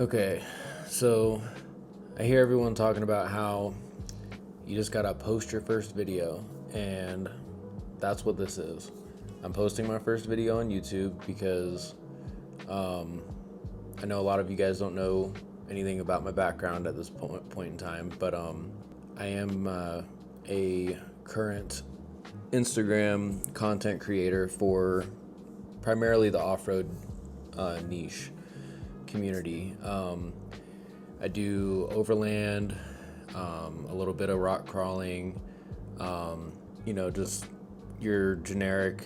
Okay, so I hear everyone talking about how you just gotta post your first video, and that's what this is. I'm posting my first video on YouTube because I know a lot of you guys don't know anything about my background at this point in time, but I am a current Instagram content creator for primarily the off-road niche community. I do overland, a little bit of rock crawling, just your generic,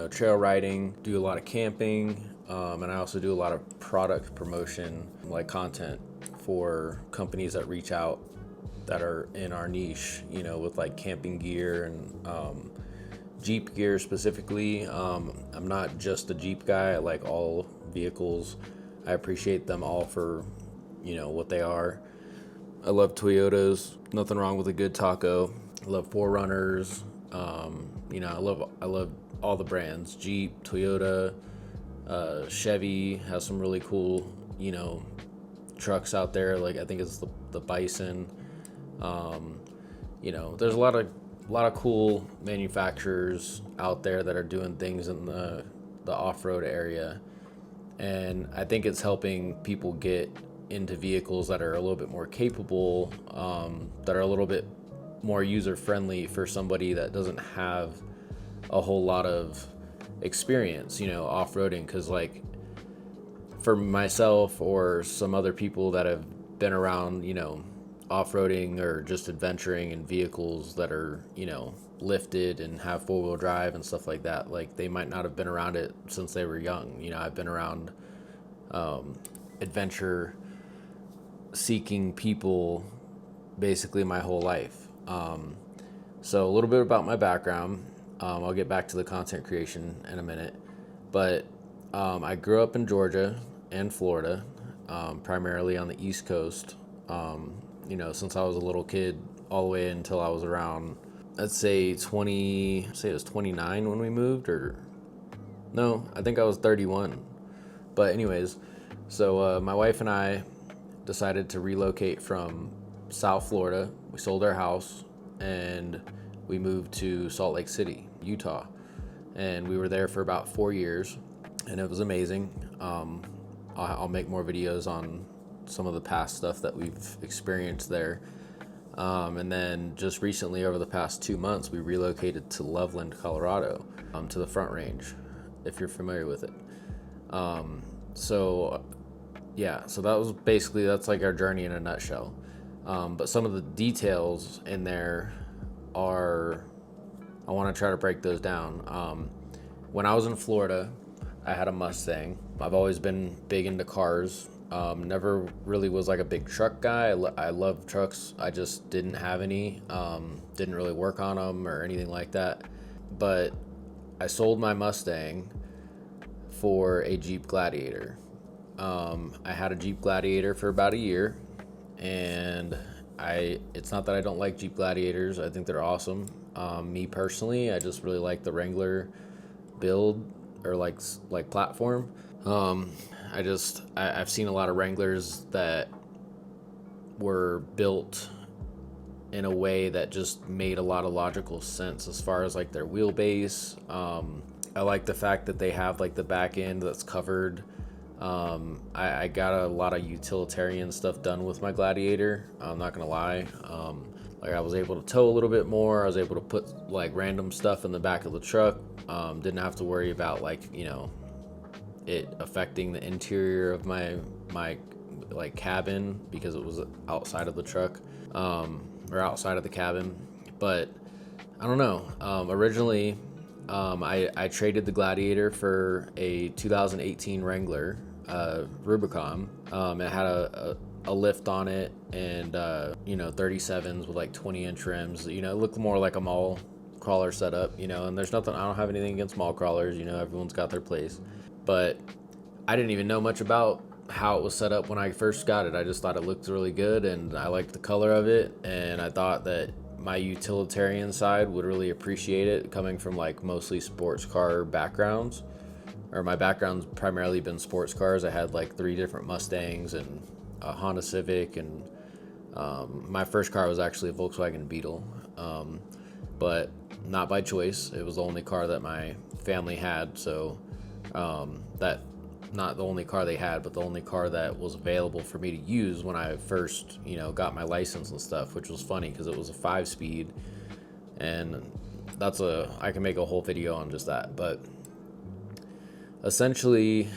trail riding, do a lot of camping, and I also do a lot of product promotion, like content for companies that reach out that are in our niche, with like camping gear and Jeep gear specifically. I'm not just a Jeep guy. I like all vehicles. I appreciate them all for, what they are. I love Toyotas. Nothing wrong with a good taco. I love 4Runners. I love all the brands. Jeep, Toyota, Chevy has some really cool, trucks out there. Like I think it's the Bison. There's a lot of cool manufacturers out there that are doing things in the off-road area, and I think it's helping people get into vehicles that are a little bit more capable, that are a little bit more user-friendly for somebody that doesn't have a whole lot of experience, off-roading. Because like for myself or some other people that have been around, off-roading or just adventuring in vehicles that are, lifted and have four-wheel drive and stuff like that, like they might not have been around it since they were young. I've been around adventure seeking people basically my whole life. So a little bit about my background. I'll get back to the content creation in a minute, but I grew up in Georgia and Florida, primarily on the East Coast. Since I was a little kid, all the way until I was around, let's say it was 29 when we moved, or no, I think I was 31. But anyways, so my wife and I decided to relocate from South Florida. We sold our house and we moved to Salt Lake City, Utah. And we were there for about 4 years, and it was amazing. I'll make more videos on some of the past stuff that we've experienced there. And then just recently, over the past 2 months, we relocated to Loveland, Colorado, to the Front Range, if you're familiar with it. So that's like our journey in a nutshell. But some of the details in there I want to try to break those down. When I was in Florida, I had a Mustang. I've always been big into cars. Never really was like a big truck guy. I love trucks. I just didn't have any. Didn't really work on them or anything like that. But I sold my Mustang for a Jeep Gladiator. I had a Jeep Gladiator for about a year, and it's not that I don't like Jeep Gladiators. I think they're awesome. Me personally, I just really like the Wrangler build or like platform. I've seen a lot of Wranglers that were built in a way that just made a lot of logical sense as far as like their wheelbase. I like the fact that they have like the back end that's covered. I got a lot of utilitarian stuff done with my Gladiator. I'm not gonna lie. I was able to tow a little bit more. I was able to put like random stuff in the back of the truck. Didn't have to worry about it affecting the interior of my like cabin, because it was outside of the truck, or outside of the cabin. But I don't know. Originally, I traded the Gladiator for a 2018 Wrangler Rubicon. It had a lift on it, and 37s with like 20-inch rims. It looked more like a mall crawler setup. And there's nothing. I don't have anything against mall crawlers. Everyone's got their place. But I didn't even know much about how it was set up when I first got it. I just thought it looked really good, and I liked the color of it, and I thought that my utilitarian side would really appreciate it, coming from like mostly sports car backgrounds, or my background's primarily been sports cars. I had like 3 different Mustangs and a Honda Civic, and my first car was actually a Volkswagen Beetle, but not by choice. It was the only car that my family had, so that not the only car they had, but the only car that was available for me to use when I first, got my license and stuff, which was funny because it was a 5-speed, and I can make a whole video on just that. But essentially,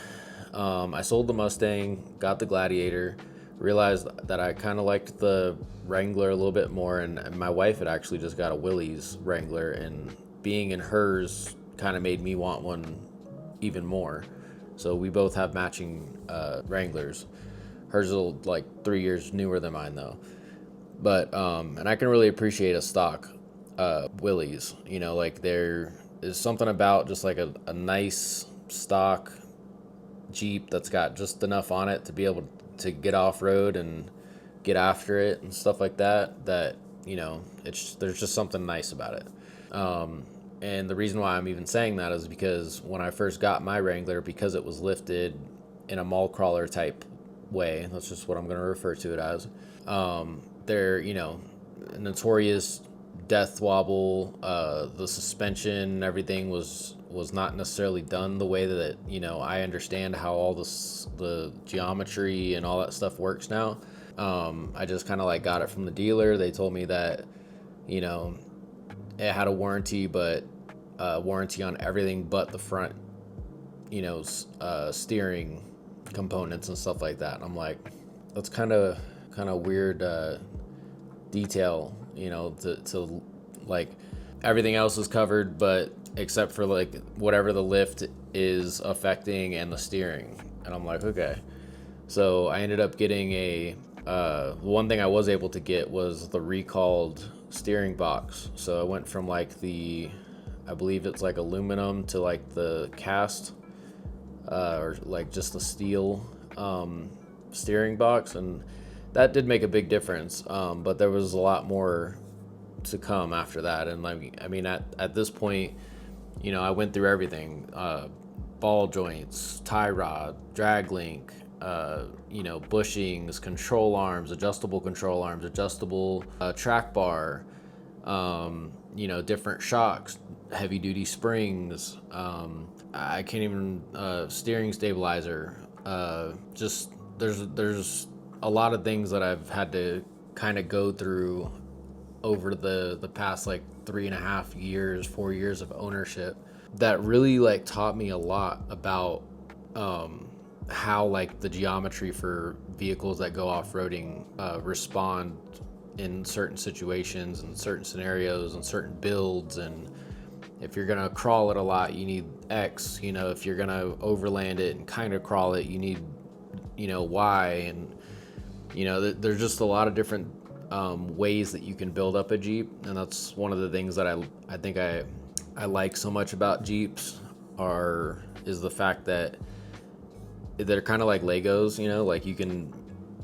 I sold the Mustang, got the Gladiator, realized that I kind of liked the Wrangler a little bit more, and my wife had actually just got a Willys Wrangler, and being in hers kind of made me want one even more. So we both have matching Wranglers. Hers is like 3 years newer than mine though. But and I can really appreciate a stock Willys. Like there is something about just like a nice stock Jeep that's got just enough on it to be able to get off road and get after it and stuff like that. There's just something nice about it. And the reason why I'm even saying that is because when I first got my Wrangler, because it was lifted in a mall crawler type way, that's just what I'm going to refer to it as. They're, notorious death wobble. The suspension and everything was not necessarily done the way that, I understand how all the geometry and all that stuff works now. I just kind of like got it from the dealer. They told me that, it had a warranty, but warranty on everything but the front, steering components and stuff like that. And I'm like, that's kind of weird detail, to like everything else is covered, but except for like whatever the lift is affecting and the steering. And I'm like, okay. So I ended up getting one thing I was able to get was the recalled steering box. So I went from like I believe it's like aluminum to like the cast, or like just the steel steering box, and that did make a big difference. But there was a lot more to come after that. And at this point, I went through everything: ball joints, tie rod, drag link, bushings, control arms, adjustable track bar, different shocks, heavy duty springs, I can't even steering stabilizer. Just there's a lot of things that I've had to kind of go through over the past like 3.5 years, 4 years of ownership that really like taught me a lot about how like the geometry for vehicles that go off-roading respond in certain situations and certain scenarios and certain builds. And if you're gonna crawl it a lot, you need X. If you're gonna overland it and kind of crawl it, you need Y. And there's just a lot of different ways that you can build up a Jeep, and that's one of the things that I think I like so much about Jeeps is the fact that they're kind of like Legos. Like you can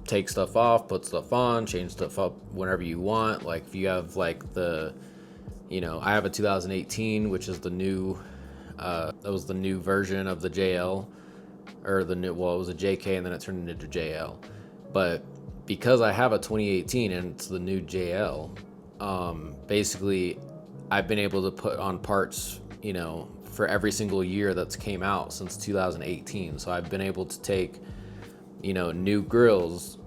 take stuff off, put stuff on, change stuff up whenever you want. Like if you have like I have a 2018, which is the new that was the new version of the JL, or it was a JK and then it turned into JL. But because I have a 2018 and it's the new JL, basically I've been able to put on parts, for every single year that's came out since 2018. So I've been able to take, new grills.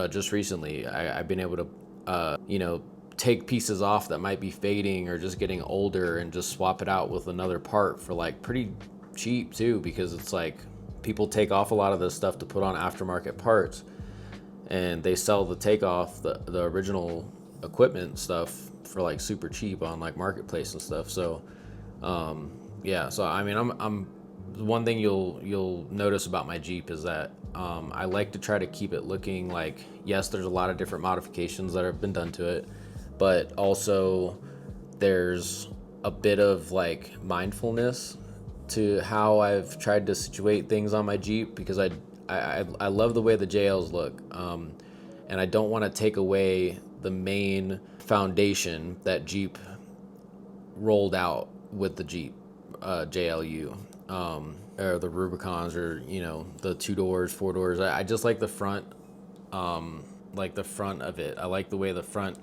Just recently, I've been able to, take pieces off that might be fading or just getting older and just swap it out with another part for like pretty cheap too, because it's like people take off a lot of this stuff to put on aftermarket parts, and they sell the takeoff, the original equipment stuff for like super cheap on like Marketplace and stuff. So so I'm one thing you'll notice about my Jeep is that I like to try to keep it looking like, yes, there's a lot of different modifications that have been done to it, but also there's a bit of like mindfulness to how I've tried to situate things on my Jeep, because I love the way the JLs look, and I don't want to take away the main foundation that Jeep rolled out with the Jeep JLU, or the Rubicons, or the 2 doors, 4 doors. I just like the front like the front of it. I like the way the front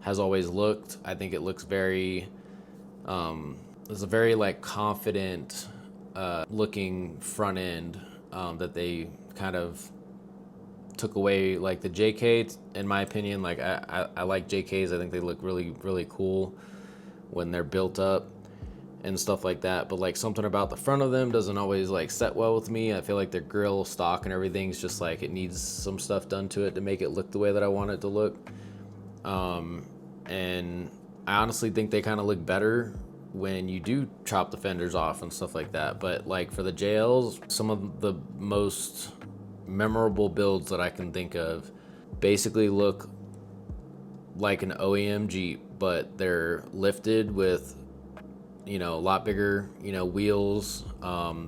has always looked. I think it looks very, it's a very like confident looking front end that they kind of took away. Like the JK, in my opinion, like I like JKs. I think they look really, really cool when they're built up and stuff like that. But like something about the front of them doesn't always like set well with me. I feel like their grill stock and everything's just like it needs some stuff done to it to make it look the way that I want it to look. And I honestly think they kind of look better when you do chop the fenders off and stuff like that. But like for the JLs, some of the most memorable builds that I can think of basically look like an OEM Jeep, but they're lifted with, you know, a lot bigger, you know, wheels.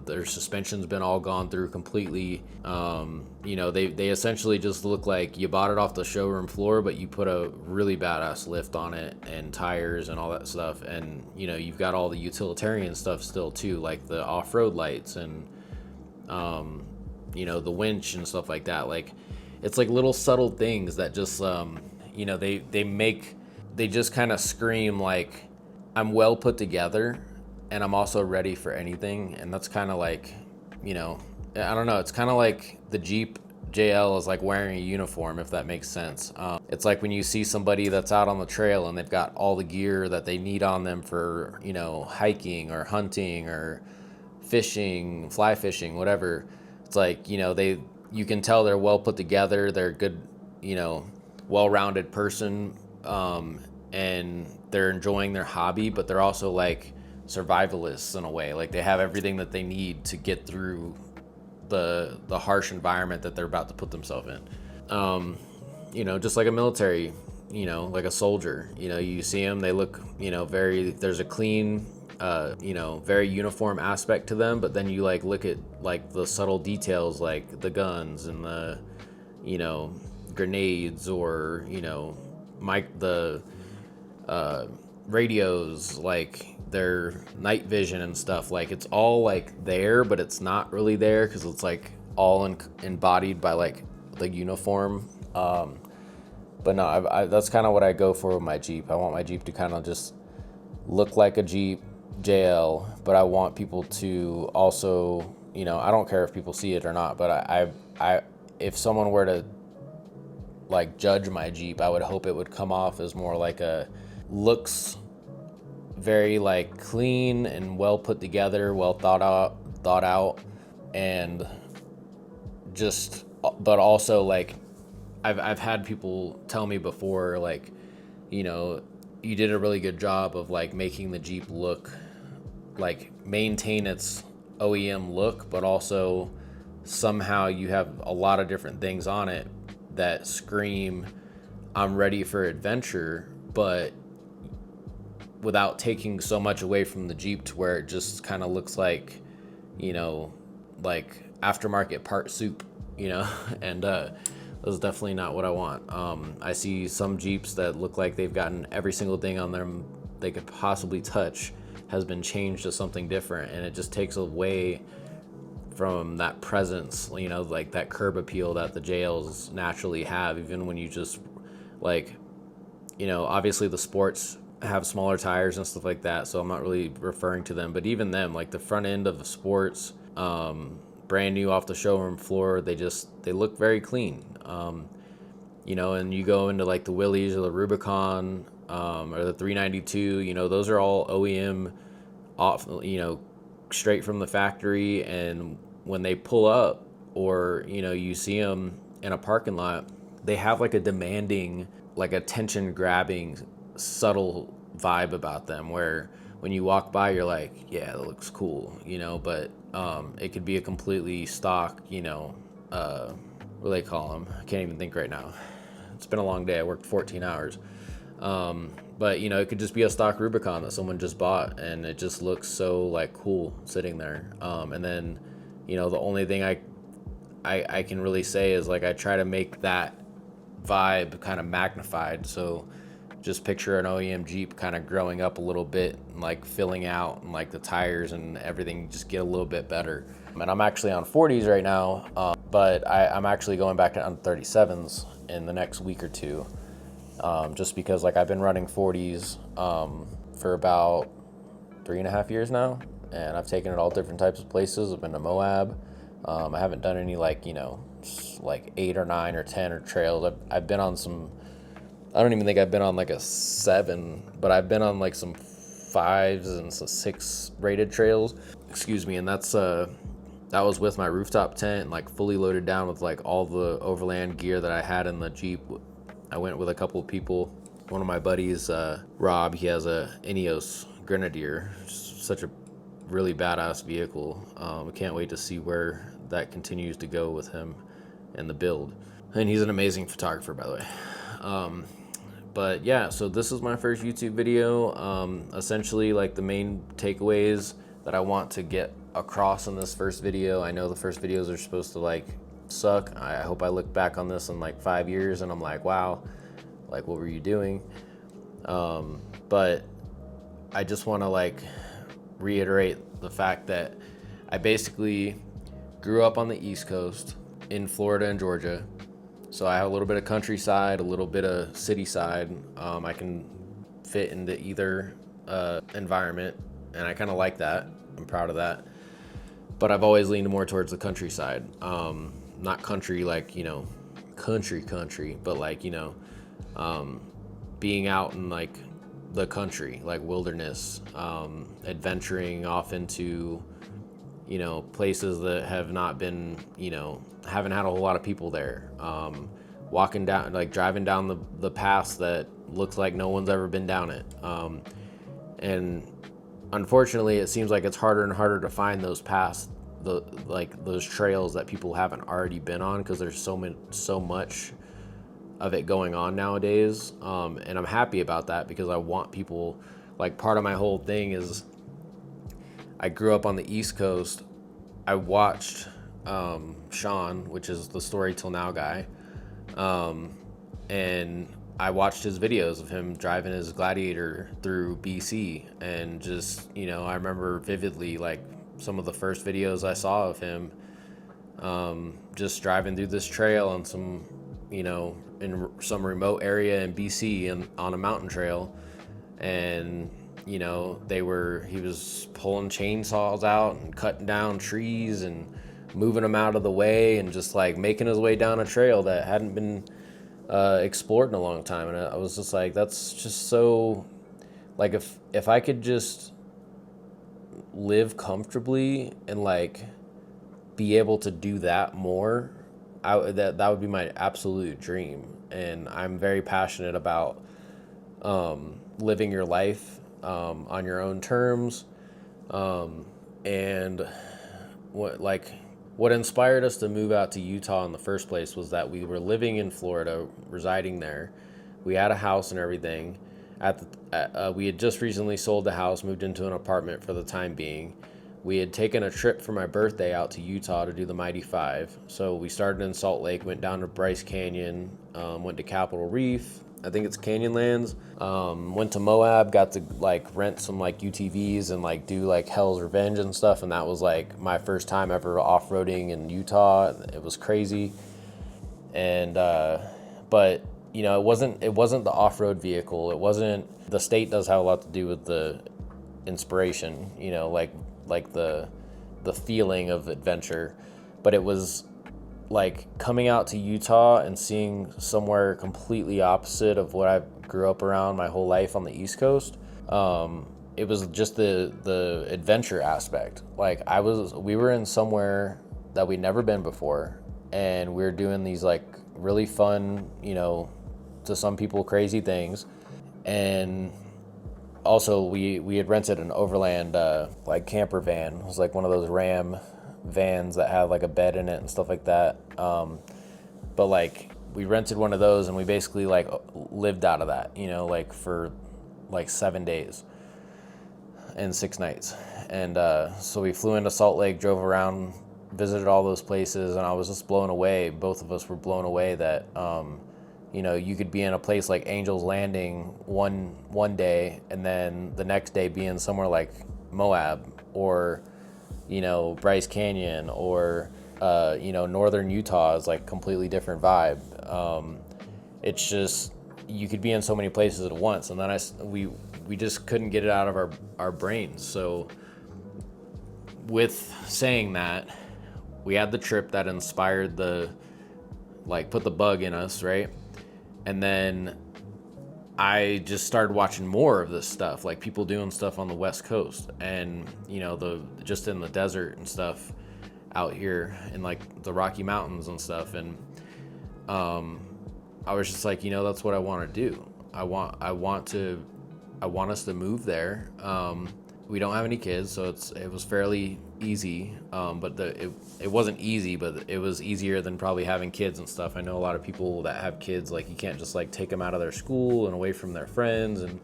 Their suspension's been all gone through completely. You know, they essentially just look like you bought it off the showroom floor, but you put a really badass lift on it and tires and all that stuff. And, you know, you've got all the utilitarian stuff still too, like the off-road lights and, you know, the winch and stuff like that. Like, it's like little subtle things that just, you know, they just kind of scream like, I'm well put together and I'm also ready for anything. And that's kind of like, you know, I don't know. It's kind of like the Jeep JL is like wearing a uniform, if that makes sense. It's like when you see somebody that's out on the trail and they've got all the gear that they need on them for, you know, hiking or hunting or fishing, fly fishing, whatever. It's like, you know, you can tell they're well put together. They're a good, you know, well-rounded person. And they're enjoying their hobby, but they're also like survivalists in a way. Like they have everything that they need to get through the harsh environment that they're about to put themselves in. You know, just like a military, you know, like a soldier. You know, you see them, they look, you know, there's a clean, you know, very uniform aspect to them, but then you like look at like the subtle details, like the guns and the, you know, grenades or, you know, the radios, like their night vision and stuff. Like it's all like there, but it's not really there because it's like all embodied by like the uniform. But no, that's kind of what I go for with my Jeep. I want my Jeep to kind of just look like a Jeep JL, but I want people to also, you know, I don't care if people see it or not, but I if someone were to like judge my Jeep, I would hope it would come off as more like a looks very like clean and well put together, well thought out, and just, but also like I've had people tell me before, like, you know, you did a really good job of like making the Jeep look like maintain its OEM look, but also somehow you have a lot of different things on it that scream I'm ready for adventure, but without taking so much away from the Jeep to where it just kind of looks like, you know, like aftermarket part soup, you know. And that's definitely not what I want. I see some Jeeps that look like they've gotten every single thing on them they could possibly touch has been changed to something different, and it just takes away from that presence, you know, like that curb appeal that the JLs naturally have. Even when you just like, you know, obviously the sports have smaller tires and stuff like that, so I'm not really referring to them, but even them, like the front end of the sports, brand new off the showroom floor, they look very clean. You know, and you go into like the Willys or the Rubicon, or the 392, you know, those are all OEM off, you know, straight from the factory. And when they pull up, or, you know, you see them in a parking lot, they have like a demanding, like attention grabbing, subtle vibe about them, where when you walk by you're like, yeah, that looks cool, you know. But it could be a completely stock, you know, what do they call them? I can't even think right now. It's been a long day. I worked 14 hours. But you know, it could just be a stock Rubicon that someone just bought, and it just looks so like cool sitting there. And then, you know, the only thing I can really say is like I try to make that vibe kind of magnified. So just picture an OEM Jeep kind of growing up a little bit and like filling out, and like the tires and everything just get a little bit better. And I'm actually on 40s right now, but I'm actually going back on 37s in the next week or two, just because like I've been running 40s for about 3.5 years now, and I've taken it all different types of places. I've been to Moab. I haven't done any like, you know, like 8 or 9 or 10 or trails. I've been on some, I don't even think I've been on like a 7, but I've been on like some 5s and some 6 rated trails. Excuse me. And that was with my rooftop tent and like fully loaded down with like all the overland gear that I had in the Jeep. I went with a couple of people. One of my buddies, Rob, he has a Ineos Grenadier, such a really badass vehicle. I can't wait to see where that continues to go with him and the build. And he's an amazing photographer, by the way. But yeah, so this is my first YouTube video. Essentially, like the main takeaways that I want to get across in this first video. I know the first videos are supposed to like suck. I hope I look back on this in like 5 years and I'm like, wow, like what were you doing? But I just want to like reiterate the fact that I basically grew up on the East Coast in Florida and Georgia. So I have a little bit of countryside, a little bit of city side. I can fit into either environment, and I kind of like that. I'm proud of that. But I've always leaned more towards the countryside. Not country like, you know, country, but like, you know, being out in like the country, like wilderness, adventuring off into, you know, places that have not been, you know, haven't had a whole lot of people there. Walking down, like driving down the paths that looks like no one's ever been down it. And unfortunately, it seems like it's harder and harder to find those paths, those trails that people haven't already been on, because there's so much of it going on nowadays. And I'm happy about that, because I want people, like part of my whole thing is I grew up on the East Coast. I watched Sean, which is the Story Till Now guy, and I watched his videos of him driving his Gladiator through BC, and just, you know, I remember vividly like some of the first videos I saw of him, just driving through this trail on some, you know, in some remote area in BC and on a mountain trail. And, you know, he was pulling chainsaws out and cutting down trees and moving them out of the way, and just like making his way down a trail that hadn't been explored in a long time. And I was just like, that's just so, like, if I could just live comfortably and like be able to do that more, that would be my absolute dream. And I'm very passionate about living your life on your own terms. And what inspired us to move out to Utah in the first place was that we were living in Florida, residing there. We had a house and everything. We had just recently sold the house, moved into an apartment for the time being. We had taken a trip for my birthday out to Utah to do the Mighty 5. So we started in Salt Lake, went down to Bryce Canyon, went to Capitol Reef, I think it's Canyonlands. Went to Moab, got to like rent some like UTVs and like do like Hell's Revenge and stuff. And that was like my first time ever off-roading in Utah. It was crazy. And, but you know, it wasn't the off-road vehicle. It wasn't, the state does have a lot to do with the inspiration, you know, like the feeling of adventure. But it was like coming out to Utah and seeing somewhere completely opposite of what I grew up around my whole life on the East Coast. It was just the adventure aspect. Like we were in somewhere that we'd never been before, and we were doing these like really fun, you know, to some people crazy things. And also we had rented an overland like camper van. It was like one of those Ram vans that have like a bed in it and stuff like that. But like we rented one of those, and we basically like lived out of that, you know, like for like 7 days and 6 nights. And so we flew into Salt Lake, drove around, visited all those places, and I was just blown away. Both of us were blown away that you know, you could be in a place like Angel's Landing one day, and then the next day be in somewhere like Moab, or Bryce Canyon, or northern Utah is like completely different vibe. It's just, you could be in so many places at once, and then we just couldn't get it out of our brains. So with saying that, we had the trip that inspired put the bug in us, right? And then I just started watching more of this stuff, like people doing stuff on the West Coast, and just in the desert and stuff out here in like the Rocky Mountains and stuff. And I was just like, that's what I want to do. I want us to move there. We don't have any kids, so it was fairly easy. But it wasn't easy, but it was easier than probably having kids and stuff. I know a lot of people that have kids, like you can't just like take them out of their school and away from their friends and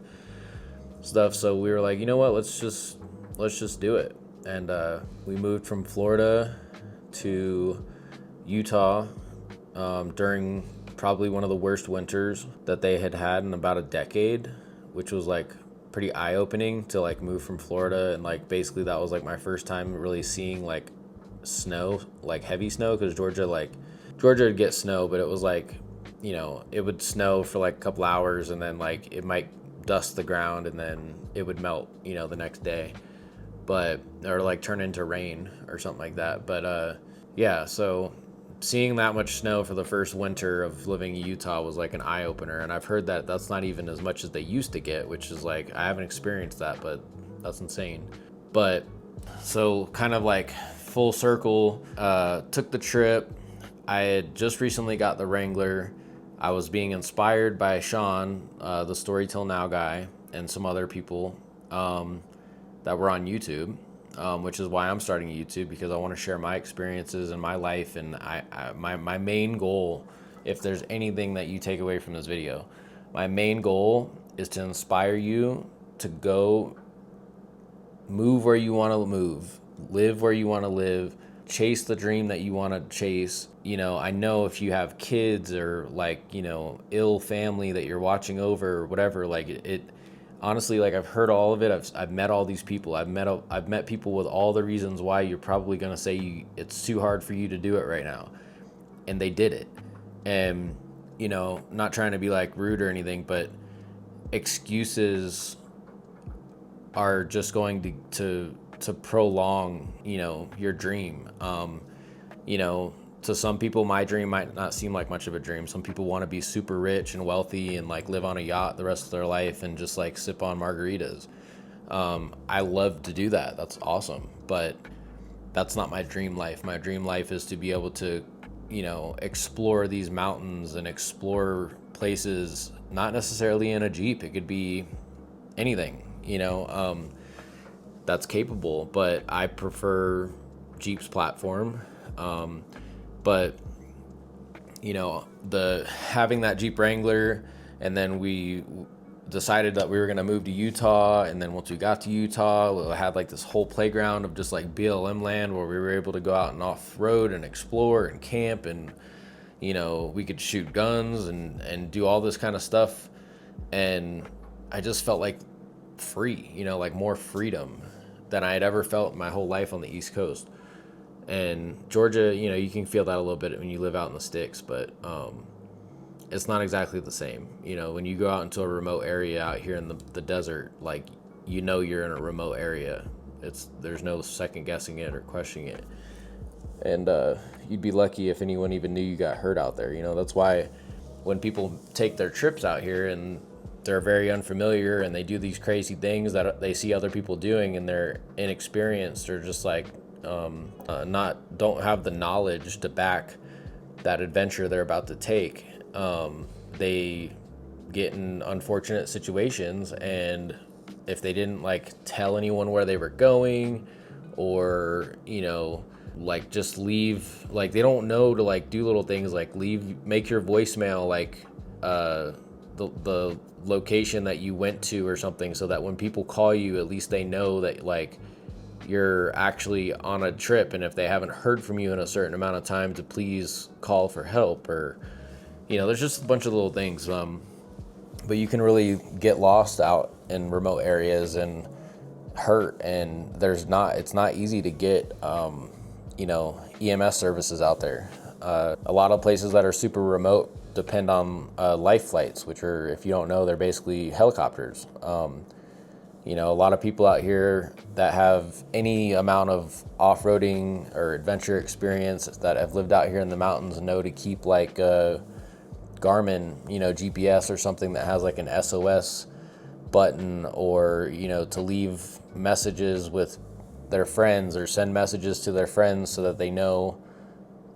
stuff. So we were like, you know what, let's just do it. And we moved from Florida to Utah during probably one of the worst winters that they had in about a decade, which was like pretty eye-opening to like move from Florida. And like basically that was like my first time really seeing like snow, like heavy snow, because Georgia would get snow, but it was like, it would snow for like a couple hours and then like it might dust the ground and then it would melt the next day, or like turn into rain or something like that. But yeah, so seeing that much snow for the first winter of living in Utah was like an eye-opener. And I've heard that that's not even as much as they used to get, which is like, I haven't experienced that, but that's insane. But so kind of like full circle, took the trip. I had just recently got the Wrangler. I was being inspired by Sean, the Story Till Now guy, and some other people that were on YouTube. Which is why I'm starting YouTube, because I want to share my experiences and my life. And my main goal, if there's anything that you take away from this video, my main goal is to inspire you to go move where you want to move, live where you want to live, chase the dream that you want to chase. I know if you have kids or like, ill family that you're watching over or whatever, like it honestly, like I've heard all of it. I've met all these people. I've met people with all the reasons why you're probably gonna say it's too hard for you to do it right now, and they did it. And not trying to be like rude or anything, but excuses are just going to prolong your dream. To some people, my dream might not seem like much of a dream. Some people want to be super rich and wealthy and like live on a yacht the rest of their life and just like sip on margaritas. I love to do that. That's awesome. But that's not my dream life. My dream life is to be able to, explore these mountains and explore places, not necessarily in a Jeep. It could be anything, that's capable. But I prefer Jeep's platform. But having that Jeep Wrangler, and then we decided that we were going to move to Utah. And then once we got to Utah, we had like this whole playground of just like BLM land where we were able to go out and off road and explore and camp, and we could shoot guns and do all this kind of stuff. And I just felt like free, like more freedom than I had ever felt my whole life on the East Coast. And Georgia, you can feel that a little bit when you live out in the sticks, but it's not exactly the same. When you go out into a remote area out here in the desert, like, you're in a remote area. There's no second guessing it or questioning it. And you'd be lucky if anyone even knew you got hurt out there. That's why when people take their trips out here and they're very unfamiliar and they do these crazy things that they see other people doing and they're inexperienced or just like don't have the knowledge to back that adventure they're about to take, they get in unfortunate situations. And if they didn't like tell anyone where they were going, or like just leave, like they don't know to like do little things like make your voicemail like the location that you went to or something, so that when people call you, at least they know that like you're actually on a trip, and if they haven't heard from you in a certain amount of time, to please call for help. Or there's just a bunch of little things, but you can really get lost out in remote areas and hurt, and it's not easy to get, EMS services out there. A lot of places that are super remote depend on life flights, which are, if you don't know, they're basically helicopters. A lot of people out here that have any amount of off-roading or adventure experience that have lived out here in the mountains know to keep like Garmin, GPS or something that has like an SOS button, or, to leave messages with their friends or send messages to their friends so that they know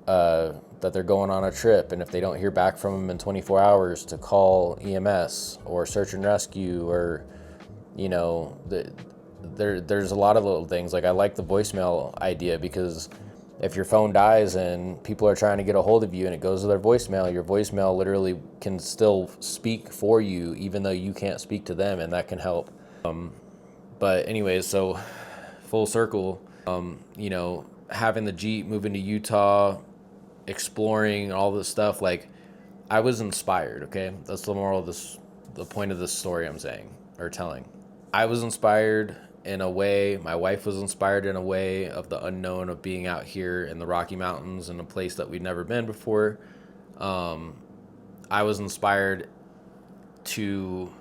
that they're going on a trip. And if they don't hear back from them in 24 hours, to call EMS or search and rescue, or there's a lot of little things. Like, I like the voicemail idea, because if your phone dies and people are trying to get a hold of you and it goes to their voicemail, your voicemail literally can still speak for you, even though you can't speak to them, and that can help. But anyways, so full circle, having the Jeep, moving to Utah, exploring all this stuff, like, I was inspired, okay? That's the moral of this, the point of this story I'm saying, or telling. I was inspired in a way, my wife was inspired in a way, of the unknown of being out here in the Rocky Mountains in a place that we'd never been before. I was inspired to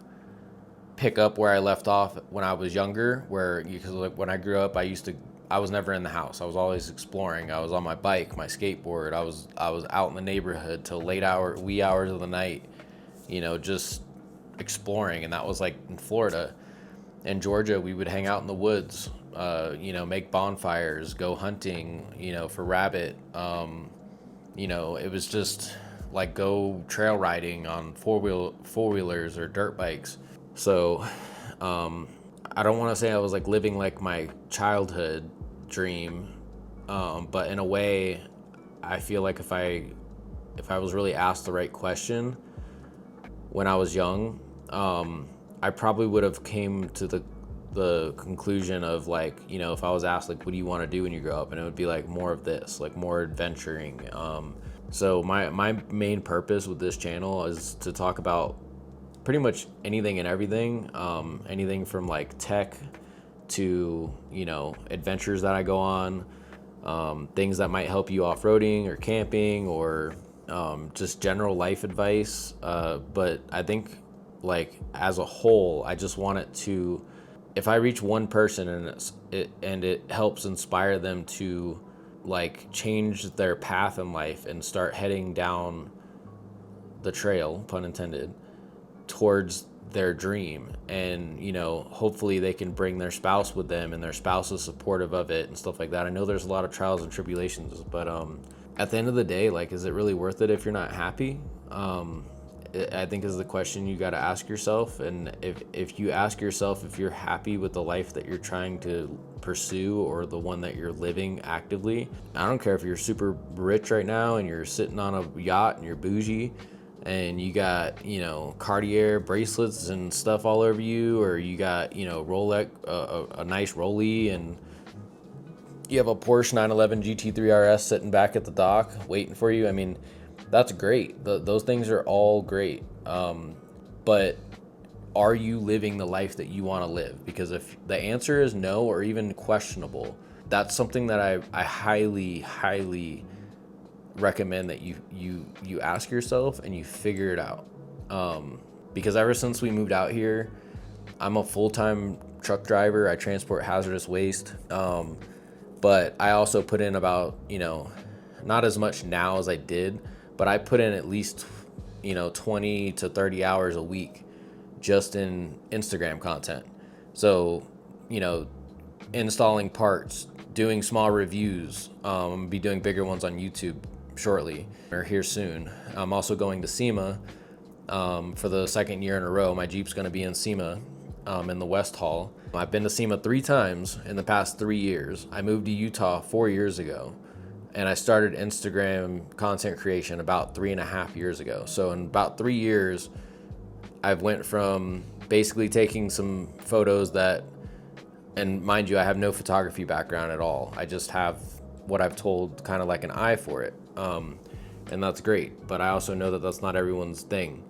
pick up where I left off when I was younger, because like when I grew up, I was never in the house. I was always exploring. I was on my bike, my skateboard. I was out in the neighborhood till wee hours of the night, just exploring. And that was like in Florida. In Georgia, we would hang out in the woods, make bonfires, go hunting, for rabbit. It was just like go trail riding on four-wheelers or dirt bikes. So, I don't want to say I was like living like my childhood dream, but in a way, I feel like if I was really asked the right question when I was young, I probably would have came to the conclusion of like, if I was asked like, what do you want to do when you grow up? And it would be like more of this, like more adventuring. So my main purpose with this channel is to talk about pretty much anything and everything, anything from like tech to, adventures that I go on, things that might help you off-roading or camping, or just general life advice. But I think, like, as a whole, I just want it to, if I reach one person and it helps inspire them to like change their path in life and start heading down the trail, pun intended, towards their dream, and hopefully they can bring their spouse with them and their spouse is supportive of it and stuff like that. I know there's a lot of trials and tribulations, but at the end of the day, like, is it really worth it if you're not happy? I think is the question you got to ask yourself. And if you ask yourself if you're happy with the life that you're trying to pursue, or the one that you're living actively, I don't care if you're super rich right now and you're sitting on a yacht and you're bougie and you got, Cartier bracelets and stuff all over you, or you got, Rolex, a nice Rollie, and you have a Porsche 911 GT3 RS sitting back at the dock waiting for you. I mean, that's great. Those things are all great. But are you living the life that you want to live? Because if the answer is no, or even questionable, that's something that I highly, highly recommend that you ask yourself and you figure it out. Because ever since we moved out here, I'm a full-time truck driver. I transport hazardous waste. But I also put in about, not as much now as I did, but I put in at least, 20 to 30 hours a week just in Instagram content. So, installing parts, doing small reviews. I'm gonna be doing bigger ones on YouTube shortly, or here soon. I'm also going to SEMA for the second year in a row. My Jeep's gonna be in SEMA in the West Hall. I've been to SEMA 3 times in the past 3 years. I moved to Utah 4 years ago, and I started Instagram content creation about 3.5 years ago. So in about 3 years, I've went from basically taking some photos that, and mind you, I have no photography background at all. I just have what I've told, kind of like an eye for it. And that's great. But I also know that that's not everyone's thing.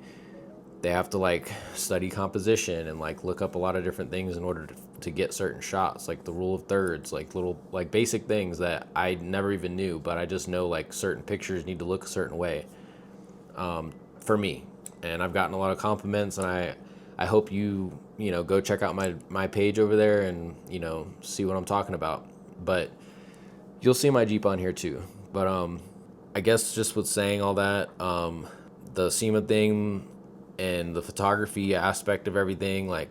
they have to like study composition and like look up a lot of different things in order to get certain shots, like the rule of thirds, like little like basic things that I never even knew, but I just know like certain pictures need to look a certain way, for me. And I've gotten a lot of compliments, and I hope you know, go check out my page over there and, you know, see what I'm talking about. But you'll see my Jeep on here too. But I guess just with saying all that, the SEMA thing and the photography aspect of everything, like,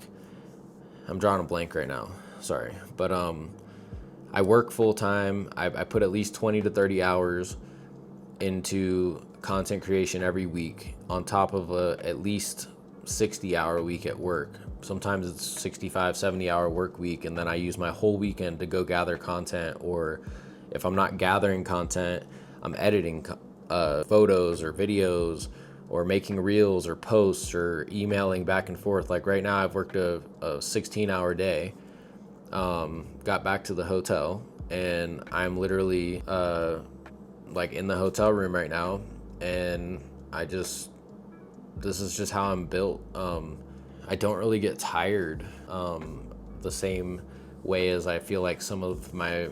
I'm drawing a blank right now. Sorry. But I work full time. I put at least 20 to 30 hours into content creation every week, on top of a at least 60-hour week at work. Sometimes it's 65, 70-hour work week, and then I use my whole weekend to go gather content, or if I'm not gathering content, I'm editing photos or videos, or making reels or posts, or emailing back and forth. Like right now, I've worked a 16-hour day, got back to the hotel, and I'm literally like in the hotel room right now, and this is just how I'm built. I don't really get tired the same way as I feel like some of my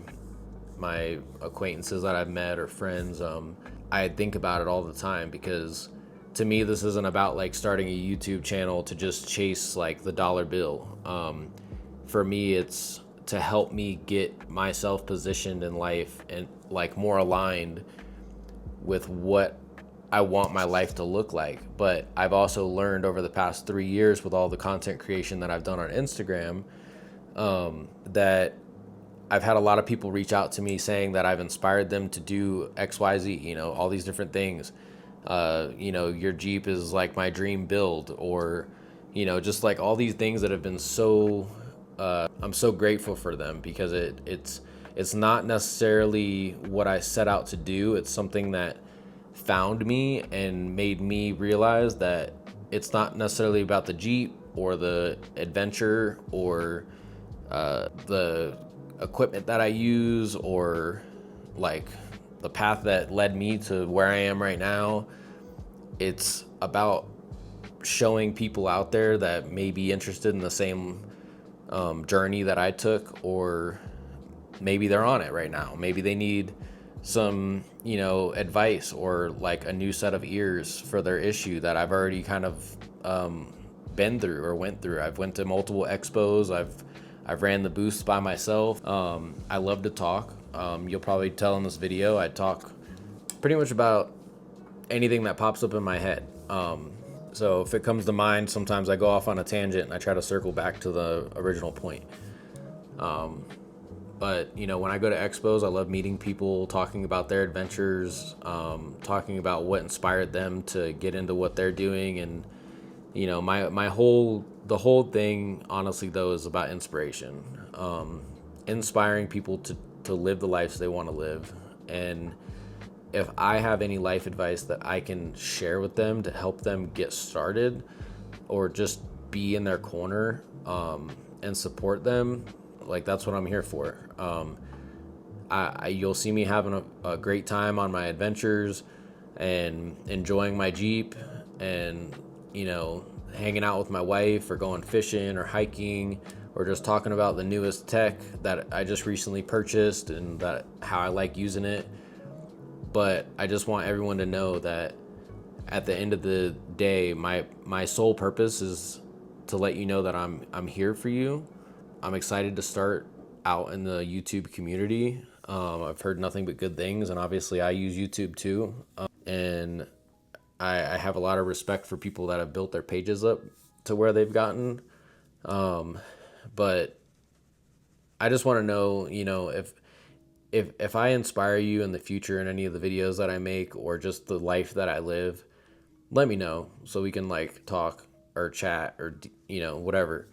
acquaintances that I've met or friends. I think about it all the time, because to me, this isn't about like starting a YouTube channel to just chase like the dollar bill. For me, it's to help me get myself positioned in life and like more aligned with what I want my life to look like. But I've also learned over the past 3 years with all the content creation that I've done on Instagram, that I've had a lot of people reach out to me saying that I've inspired them to do XYZ, you know, all these different things. You know, your Jeep is like my dream build, or, you know, just like all these things that have been so, I'm so grateful for them, because it's not necessarily what I set out to do. It's something that found me and made me realize that it's not necessarily about the Jeep or the adventure or the equipment that I use, or like the path that led me to where I am right now. It's about showing people out there that may be interested in the same journey that I took, or maybe they're on it right now. Maybe they need some, you know, advice, or like a new set of ears for their issue that I've already kind of been through or went through. I've went to multiple expos. I've ran the booths by myself. I love to talk. You'll probably tell in this video, I talk pretty much about anything that pops up in my head. So if it comes to mind, sometimes I go off on a tangent and I try to circle back to the original point. But, you know, when I go to expos, I love meeting people, talking about their adventures, talking about what inspired them to get into what they're doing. And, you know, the whole thing, honestly, though, is about inspiration. Inspiring people to live the lives they want to live. And if I have any life advice that I can share with them to help them get started, or just be in their corner and support them, like, that's what I'm here for. You'll see me having a great time on my adventures and enjoying my Jeep, and, you know, hanging out with my wife, or going fishing or hiking, or just talking about the newest tech that I just recently purchased and how I like using it. But I just want everyone to know that at the end of the day, my sole purpose is to let you know that I'm here for you. I'm excited to start out in the YouTube community. I've heard nothing but good things, and obviously I use YouTube too. And I have a lot of respect for people that have built their pages up to where they've gotten. But I just want to know, you know, if I inspire you in the future in any of the videos that I make, or just the life that I live, let me know so we can like talk or chat, or, you know, whatever.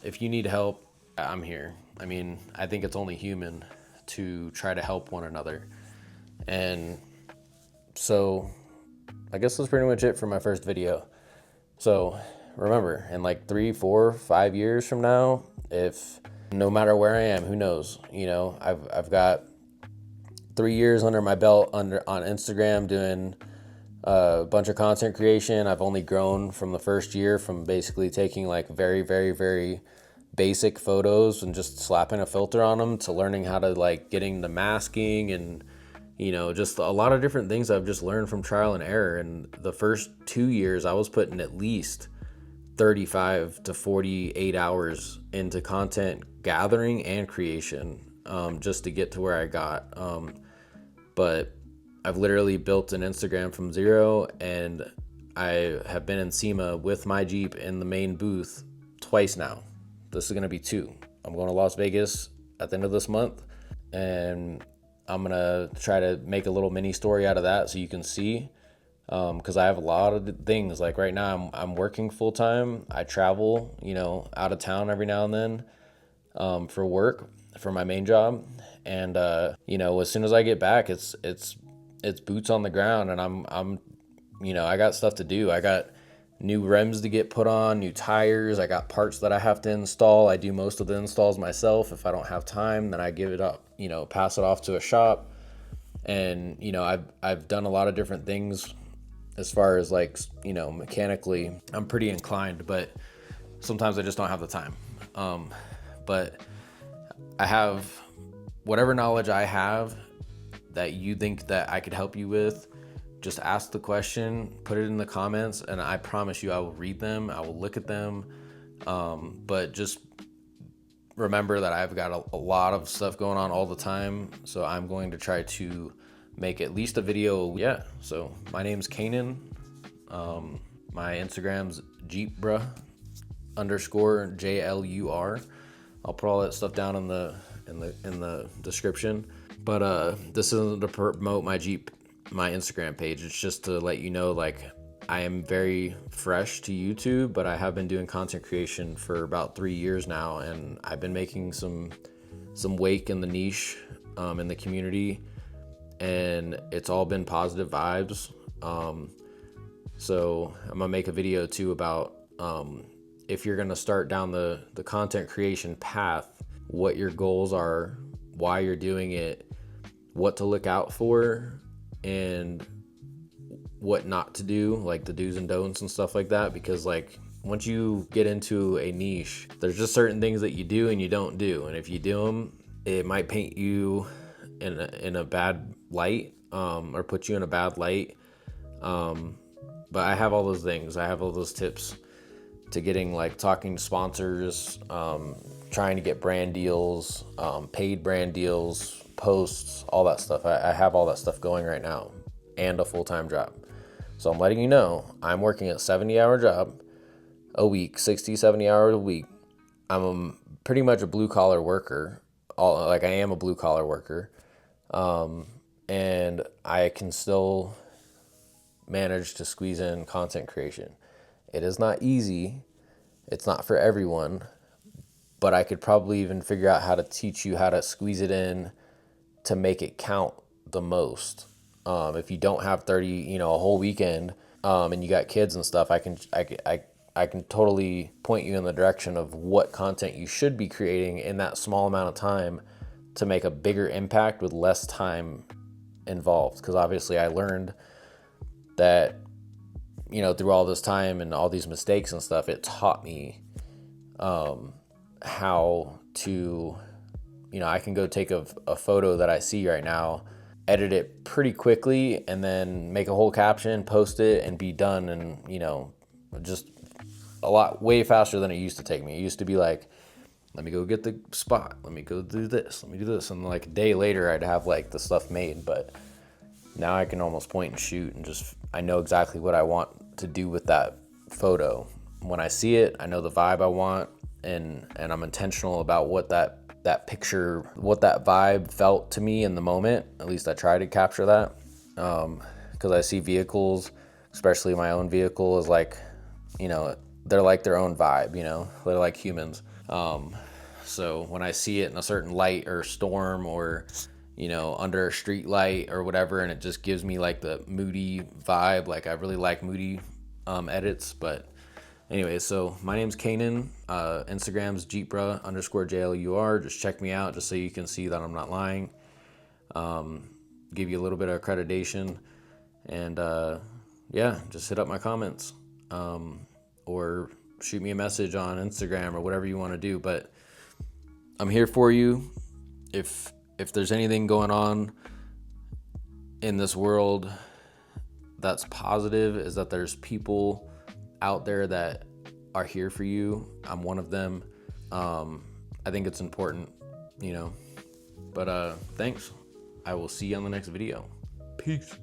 If you need help, I'm here. I mean, I think it's only human to try to help one another. And so I guess that's pretty much it for my first video. So remember, in like 3, 4, 5 years from now, if no matter where I am, who knows, you know, I've got 3 years under my belt on Instagram doing a bunch of content creation. I've only grown from the first year from basically taking like very, very, very basic photos and just slapping a filter on them to learning how to like getting the masking and, you know, just a lot of different things I've just learned from trial and error. And the first 2 years I was putting at least 35 to 48 hours into content gathering and creation, just to get to where I got. But I've literally built an Instagram from zero, and I have been in SEMA with my Jeep in the main booth twice now. This is going to be 2. I'm going to Las Vegas at the end of this month, and I'm going to try to make a little mini story out of that so you can see. Because I have a lot of things. Like right now, I'm working full time. I travel, you know, out of town every now and then, for work, for my main job. And you know, as soon as I get back, it's boots on the ground, and I'm you know, I got stuff to do. I got new rims to get put on, new tires. I got parts that I have to install. I do most of the installs myself. If I don't have time, then I give it up, you know, pass it off to a shop. And you know, I've done a lot of different things as far as like, you know, mechanically. I'm pretty inclined, but sometimes I just don't have the time. But I have whatever knowledge I have that you think that I could help you with. Just ask the question, put it in the comments, and I promise you I will read them, I will look at them. But just remember that I've got a lot of stuff going on all the time, so I'm going to try to make at least a video. Yeah, so my name's Kanan. My Instagram's Jeepbruh _JLUR. I'll put all that stuff down in the description. But this isn't to promote my Instagram page. It's just to let you know, like, I am very fresh to YouTube, but I have been doing content creation for about 3 years now, and I've been making some wake in the niche, in the community, and it's all been positive vibes. So I'm gonna make a video too about if you're gonna start down the content creation path, what your goals are, why you're doing it, what to look out for, and what not to do, like the do's and don'ts and stuff like that. Because like once you get into a niche, there's just certain things that you do and you don't do, and if you do them, it might paint you in a bad light, or put you in a bad light. But I have all those things. I have all those tips to getting, like, talking to sponsors, trying to get brand deals, paid brand deals, posts, all that stuff. I have all that stuff going right now, and a full-time job. So I'm letting you know, I'm working a 70-hour job a week, 60, 70 hours a week. I'm pretty much a blue-collar worker. I am a blue-collar worker. And I can still manage to squeeze in content creation. It is not easy. It's not for everyone, but I could probably even figure out how to teach you how to squeeze it in to make it count the most. If you don't have 30, a whole weekend, and you got kids and stuff, I can totally point you in the direction of what content you should be creating in that small amount of time to make a bigger impact with less time involved. Because obviously I learned that, through all this time and all these mistakes and stuff, it taught me how to, I can go take a photo that I see right now, edit it pretty quickly, and then make a whole caption, post it, and be done. And, just a lot way faster than it used to take me. It used to be like, let me go get the spot. Let me go do this. Let me do this. And like a day later, I'd have like the stuff made. But now I can almost point and shoot, and I know exactly what I want to do with that photo. When I see it, I know the vibe I want, and I'm intentional about what that picture, what that vibe felt to me in the moment. At least I try to capture that. Because I see vehicles, especially my own vehicle, is like, they're like their own vibe, they're like humans. So when I see it in a certain light or storm, or, under a street light or whatever, and it just gives me like the moody vibe, like I really like moody edits. But anyway, so my name's Kanan. Instagram's Jeepbruh _JLUR. Just check me out just so you can see that I'm not lying. Give you a little bit of accreditation. And yeah, just hit up my comments, or shoot me a message on Instagram or whatever you want to do. But I'm here for you. If there's anything going on in this world that's positive, is that there's people out there that are here for you. I'm one of them. I think it's important, you know. But thanks. I will see you on the next video. Peace.